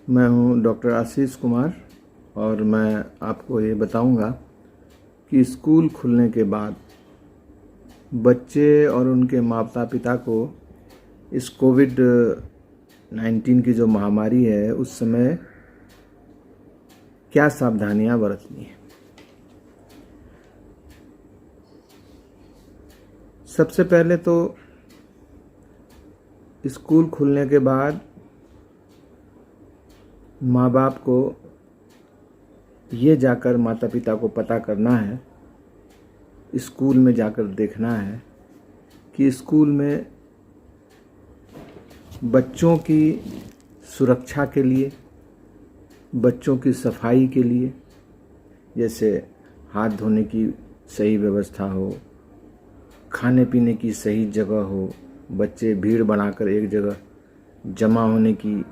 मैं हूं डॉक्टर आशीष कुमार और मैं आपको ये बताऊंगा कि स्कूल खुलने के बाद बच्चे और उनके माता पिता को इस कोविड-19 की जो महामारी है उस समय क्या सावधानियां बरतनी है। सबसे पहले तो स्कूल खुलने के बाद माँ बाप को ये जाकर माता पिता को पता करना है, स्कूल में जाकर देखना है कि स्कूल में बच्चों की सुरक्षा के लिए, बच्चों की सफाई के लिए, जैसे हाथ धोने की सही व्यवस्था हो, खाने पीने की सही जगह हो, बच्चे भीड़ बनाकर एक जगह जमा होने की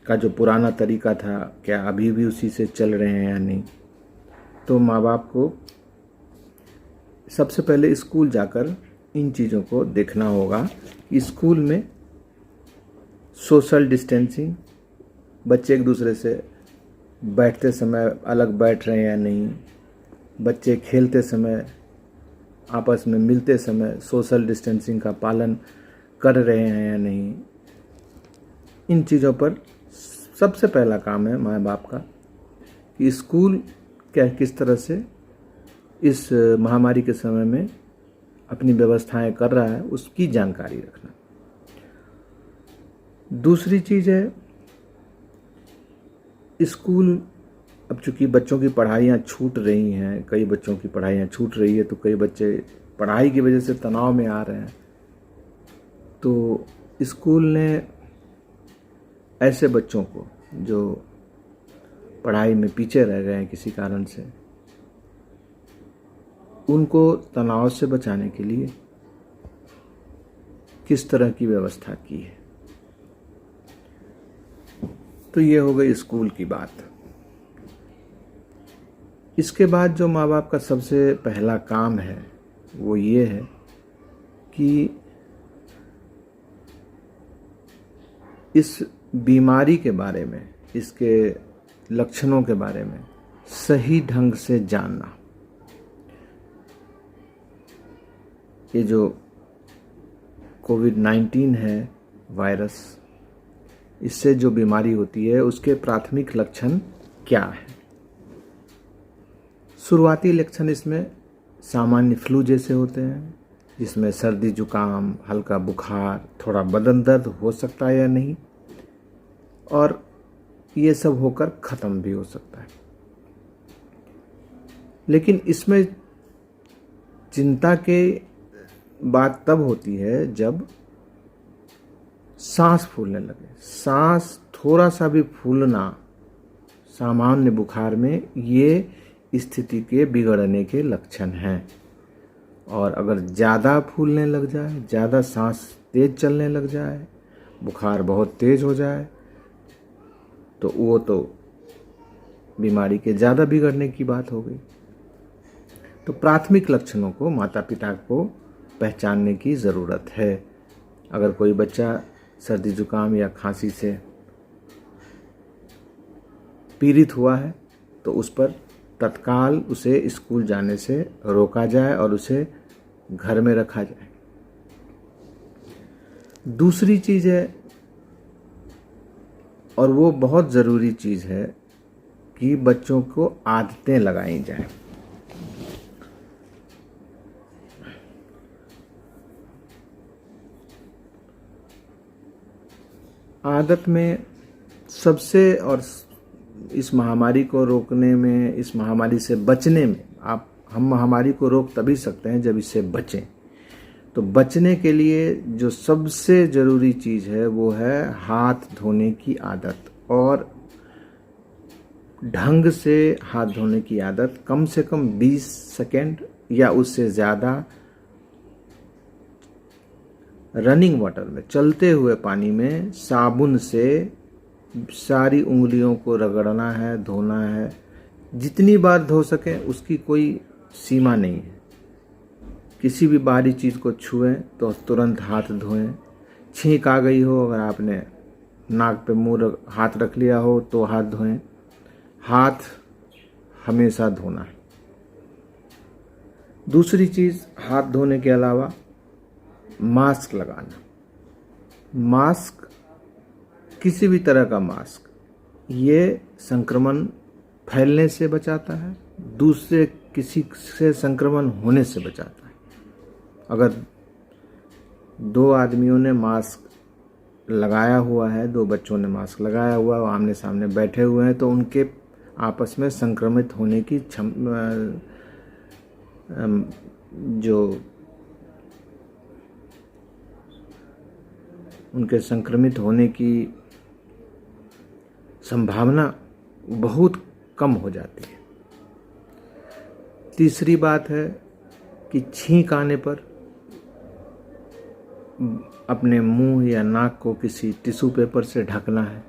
का जो पुराना तरीका था क्या अभी भी उसी से चल रहे हैं या नहीं। तो माँ बाप को सबसे पहले स्कूल जाकर इन चीज़ों को देखना होगा कि स्कूल में सोशल डिस्टेंसिंग, बच्चे एक दूसरे से बैठते समय अलग बैठ रहे हैं या नहीं, बच्चे खेलते समय आपस में मिलते समय सोशल डिस्टेंसिंग का पालन कर रहे हैं या नहीं। इन चीज़ों पर सबसे पहला काम है माँ बाप का कि स्कूल क्या किस तरह से इस महामारी के समय में अपनी व्यवस्थाएं कर रहा है उसकी जानकारी रखना। दूसरी चीज़ है, स्कूल अब चूँकि बच्चों की पढ़ाइयाँ छूट रही हैं, कई बच्चों की पढ़ाइयाँ छूट रही है तो कई बच्चे पढ़ाई की वजह से तनाव में आ रहे हैं। तो स्कूल ने ऐसे बच्चों को जो पढ़ाई में पीछे रह गए हैं किसी कारण से, उनको तनाव से बचाने के लिए किस तरह की व्यवस्था की है। तो ये हो गई स्कूल की बात। इसके बाद जो माँ बाप का सबसे पहला काम है वो ये है कि इस बीमारी के बारे में, इसके लक्षणों के बारे में सही ढंग से जानना। ये जो कोविड-19 है वायरस, इससे जो बीमारी होती है उसके प्राथमिक लक्षण क्या है। शुरुआती लक्षण इसमें सामान्य फ्लू जैसे होते हैं, जिसमें सर्दी जुकाम, हल्का बुखार, थोड़ा बदन दर्द हो सकता है या नहीं, और ये सब होकर ख़त्म भी हो सकता है। लेकिन इसमें चिंता के बात तब होती है जब सांस फूलने लगे। सांस थोड़ा सा भी फूलना सामान्य बुखार में ये स्थिति के बिगड़ने के लक्षण हैं। और अगर ज़्यादा फूलने लग जाए, ज़्यादा सांस तेज चलने लग जाए, बुखार बहुत तेज हो जाए, तो वो तो बीमारी के ज़्यादा बिगड़ने की बात हो गई। तो प्राथमिक लक्षणों को माता पिता को पहचानने की ज़रूरत है। अगर कोई बच्चा सर्दी जुकाम या खांसी से पीड़ित हुआ है तो उस पर तत्काल उसे स्कूल जाने से रोका जाए और उसे घर में रखा जाए। दूसरी चीज़ है, और वो बहुत ज़रूरी चीज़ है, कि बच्चों को आदतें लगाई जाएं। आदत में सबसे, और इस महामारी को रोकने में, इस महामारी से बचने में, हम महामारी को रोक तभी सकते हैं जब इससे बचें। तो बचने के लिए जो सबसे ज़रूरी चीज़ है वो है हाथ धोने की आदत, और ढंग से हाथ धोने की आदत। कम से कम 20 सेकेंड या उससे ज़्यादा रनिंग वाटर में, चलते हुए पानी में साबुन से सारी उंगलियों को रगड़ना है, धोना है। जितनी बार धो सके उसकी कोई सीमा नहीं है। किसी भी बाहरी चीज़ को छुएं तो तुरंत हाथ धोएं। छींक आ गई हो, अगर आपने नाक पे हाथ रख लिया हो तो हाथ धोएं। हाथ हमेशा धोना है। दूसरी चीज़, हाथ धोने के अलावा मास्क लगाना। मास्क, किसी भी तरह का मास्क, ये संक्रमण फैलने से बचाता है, दूसरे किसी से संक्रमण होने से बचाता है। अगर दो आदमियों ने मास्क लगाया हुआ है, दो बच्चों ने मास्क लगाया हुआ है, आमने सामने बैठे हुए हैं, तो उनके आपस में संक्रमित होने की जो उनके संक्रमित होने की संभावना बहुत कम हो जाती है। तीसरी बात है कि छींक आने पर अपने मुंह या नाक को किसी टिश्यू पेपर से ढकना है।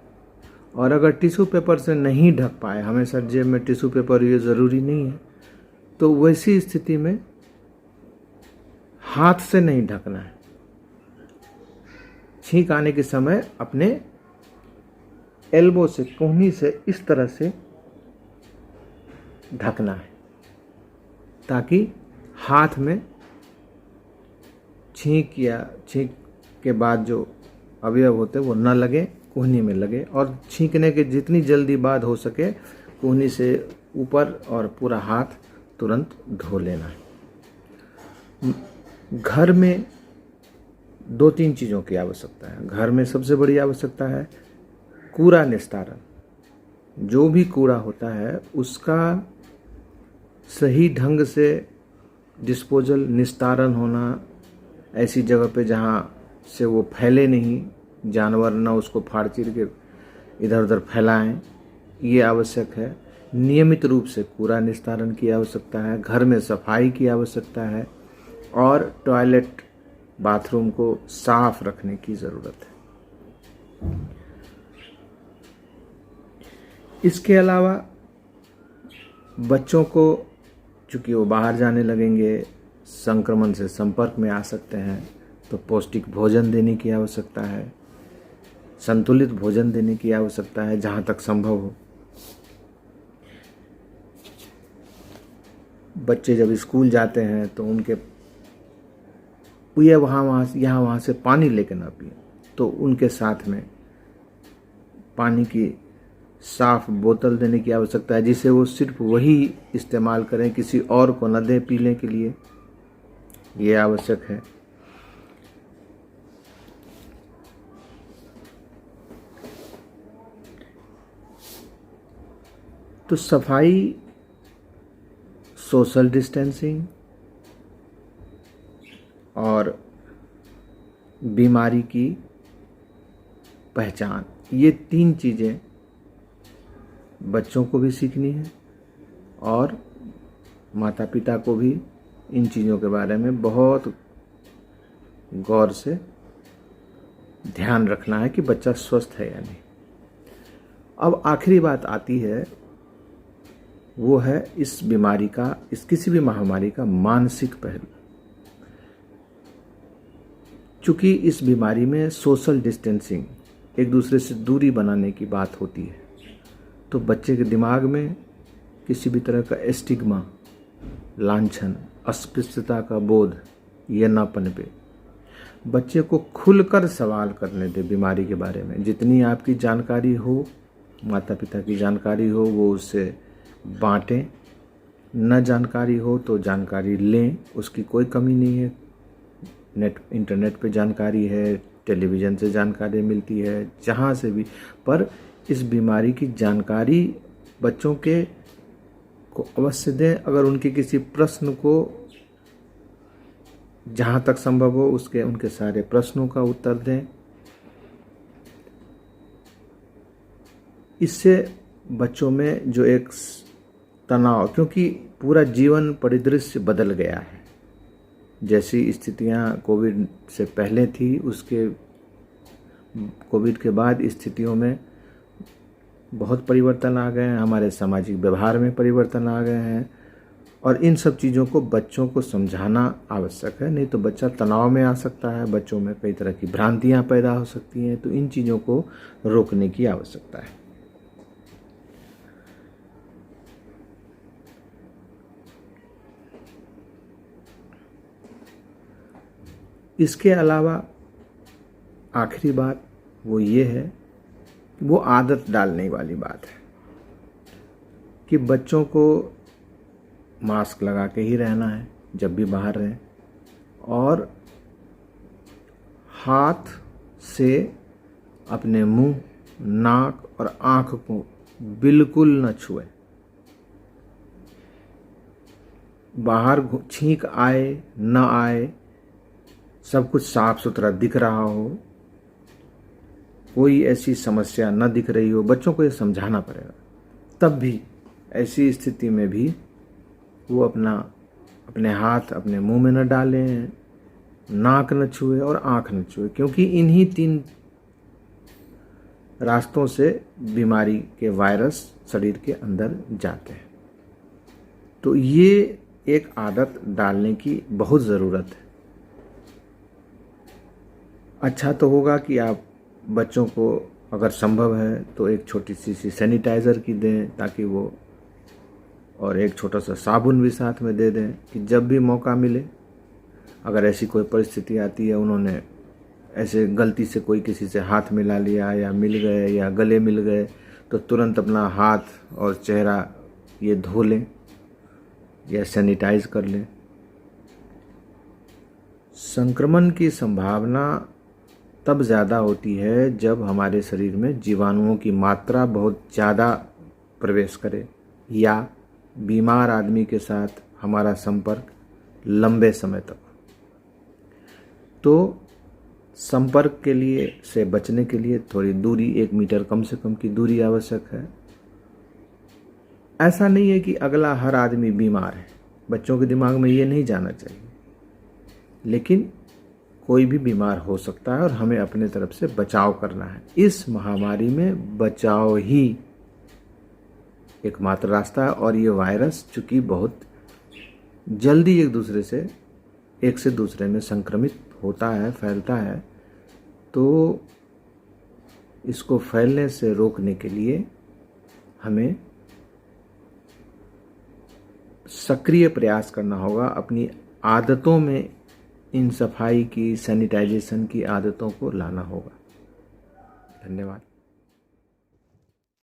और अगर टिश्यू पेपर से नहीं ढक पाए, हमेशा जेब में टिश्यू पेपर ये ज़रूरी नहीं है, तो वैसी स्थिति में हाथ से नहीं ढकना है। छींक आने के समय अपने एल्बो से, कोहनी से इस तरह से ढकना है, ताकि हाथ में छींक के बाद जो अवयव होते हैं वो न लगे, कोहनी में लगे। और छींकने के जितनी जल्दी बाद हो सके कोहनी से ऊपर और पूरा हाथ तुरंत धो लेना है। घर में 2-3 चीज़ों की आवश्यकता है। घर में सबसे बड़ी आवश्यकता है कूड़ा निस्तारण। जो भी कूड़ा होता है उसका सही ढंग से डिस्पोजल, निस्तारण होना, ऐसी जगह पे जहाँ से वो फैले नहीं, जानवर ना उसको फाड़ चीर के इधर उधर फैलाएं, ये आवश्यक है। नियमित रूप से कूड़ा निस्तारण की आवश्यकता है। घर में सफाई की आवश्यकता है और टॉयलेट, बाथरूम को साफ रखने की ज़रूरत है। इसके अलावा बच्चों को, चूँकि वो बाहर जाने लगेंगे, संक्रमण से संपर्क में आ सकते हैं, तो पौष्टिक भोजन देने की आवश्यकता है, संतुलित भोजन देने की आवश्यकता है जहाँ तक संभव हो। बच्चे जब स्कूल जाते हैं तो उनके यहाँ वहाँ से पानी लेके ना पिए, तो उनके साथ में पानी की साफ बोतल देने की आवश्यकता है, जिसे वो सिर्फ वही इस्तेमाल करें, किसी और को न दें पीने के लिए, ये आवश्यक है। तो सफाई, सोशल डिस्टेंसिंग और बीमारी की पहचान, ये 3 चीज़ें बच्चों को भी सीखनी है और माता पिता को भी इन चीज़ों के बारे में बहुत गौर से ध्यान रखना है कि बच्चा स्वस्थ है या नहीं। अब आखिरी बात आती है, वो है इस बीमारी का, इस किसी भी महामारी का मानसिक पहलू। चूँकि इस बीमारी में सोशल डिस्टेंसिंग, एक दूसरे से दूरी बनाने की बात होती है, तो बच्चे के दिमाग में किसी भी तरह का एस्टिग्मा, लांछन, अस्पृश्यता का बोध ये ना पनपे। बच्चे को खुलकर सवाल करने दे बीमारी के बारे में। जितनी आपकी जानकारी हो, माता पिता की जानकारी हो, वो उससे बांटें। न जानकारी हो तो जानकारी लें, उसकी कोई कमी नहीं है। इंटरनेट पे जानकारी है, टेलीविज़न से जानकारी मिलती है, जहाँ से भी, पर इस बीमारी की जानकारी बच्चों को अवश्य दें। अगर उनके किसी प्रश्न को, जहाँ तक संभव हो, उनके सारे प्रश्नों का उत्तर दें। इससे बच्चों में जो एक तनाव, क्योंकि पूरा जीवन परिदृश्य बदल गया है, जैसी स्थितियां कोविड से पहले थी, कोविड के बाद स्थितियों में बहुत परिवर्तन आ गए हैं। हमारे सामाजिक व्यवहार में परिवर्तन आ गए हैं और इन सब चीज़ों को बच्चों को समझाना आवश्यक है, नहीं तो बच्चा तनाव में आ सकता है, बच्चों में कई तरह की भ्रांतियां पैदा हो सकती हैं। तो इन चीज़ों को रोकने की आवश्यकता है। इसके अलावा आखिरी बात वो ये है, वो आदत डालने वाली बात है कि बच्चों को मास्क लगा के ही रहना है जब भी बाहर रहें, और हाथ से अपने मुंह, नाक और आँख को बिल्कुल न छुएं। बाहर छींक आए न आए, सब कुछ साफ सुथरा दिख रहा हो, कोई ऐसी समस्या न दिख रही हो, बच्चों को ये समझाना पड़ेगा। तब भी ऐसी स्थिति में भी वो अपने हाथ अपने मुंह में न डालें, नाक न छुए और आँख न छुए, क्योंकि इन्हीं 3 रास्तों से बीमारी के वायरस शरीर के अंदर जाते हैं। तो ये एक आदत डालने की बहुत ज़रूरत है। अच्छा तो होगा कि आप बच्चों को अगर संभव है तो एक छोटी सी सैनिटाइज़र की दें, ताकि वो, और एक छोटा सा साबुन भी साथ में दे दें कि जब भी मौका मिले, अगर ऐसी कोई परिस्थिति आती है, उन्होंने ऐसे गलती से कोई किसी से हाथ मिला लिया या मिल गए या गले मिल गए, तो तुरंत अपना हाथ और चेहरा ये धो लें या सैनिटाइज कर लें। संक्रमण की संभावना तब ज़्यादा होती है जब हमारे शरीर में जीवाणुओं की मात्रा बहुत ज़्यादा प्रवेश करे, या बीमार आदमी के साथ हमारा संपर्क लंबे समय तक। तो संपर्क के लिए से बचने के लिए थोड़ी दूरी, 1 मीटर कम से कम की दूरी आवश्यक है। ऐसा नहीं है कि अगला हर आदमी बीमार है, बच्चों के दिमाग में ये नहीं जाना चाहिए, लेकिन कोई भी बीमार हो सकता है और हमें अपने तरफ से बचाव करना है। इस महामारी में बचाव ही एकमात्र रास्ता है, और ये वायरस चूंकि बहुत जल्दी एक से दूसरे में संक्रमित होता है, फैलता है, तो इसको फैलने से रोकने के लिए हमें सक्रिय प्रयास करना होगा। अपनी आदतों में इन सफाई की, सैनिटाइजेशन की आदतों को लाना होगा। धन्यवाद।